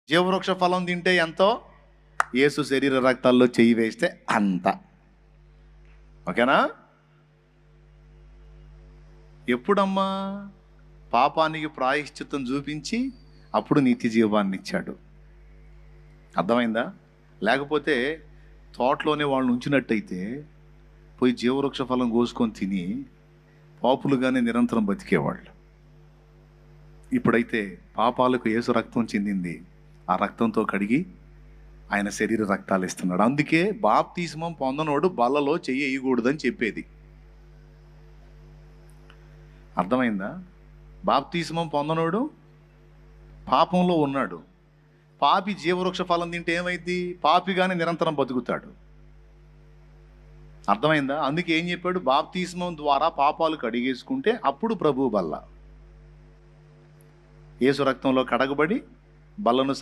జీవవృక్ష ఫలం తింటే ఎంతో, యేసు శరీర రక్తాల్లో చెయ్యి వేస్తే అంత. ఓకేనా? ఎప్పుడమ్మా? పాపానికి ప్రాయశ్చిత్తం చూపించి అప్పుడు నిత్య జీవాన్ని ఇచ్చాడు. అర్థమైందా? లేకపోతే తోటలోనే వాళ్ళని ఉంచినట్టయితే పోయి జీవవృక్ష ఫలం కోసుకొని తిని పాపులుగానే నిరంతరం బతికేవాళ్ళు. ఇప్పుడైతే పాపాలకు యేసు రక్తం చెందింది, ఆ రక్తంతో కడిగి ఆయన శరీర రక్తాలు ఇస్తున్నాడు. అందుకే బాప్తిస్మం పొందనోడు బల్లలో చెయ్యి వేయకూడదని చెప్పేది. అర్థమైందా? బాప్తిస్మం పొందనోడు పాపంలో ఉన్నాడు. పాపి జీవవృక్ష ఫలం తింటే ఏమైంది? పాపిగానే నిరంతరం బతుకుతాడు. అర్థమైందా? అందుకే ఏం చెప్పాడు? బాప్తిస్మం ద్వారా పాపాలు కడిగేసుకుంటే అప్పుడు ప్రభువు బల్ల. యేసు రక్తంలో కడగబడి బల్లను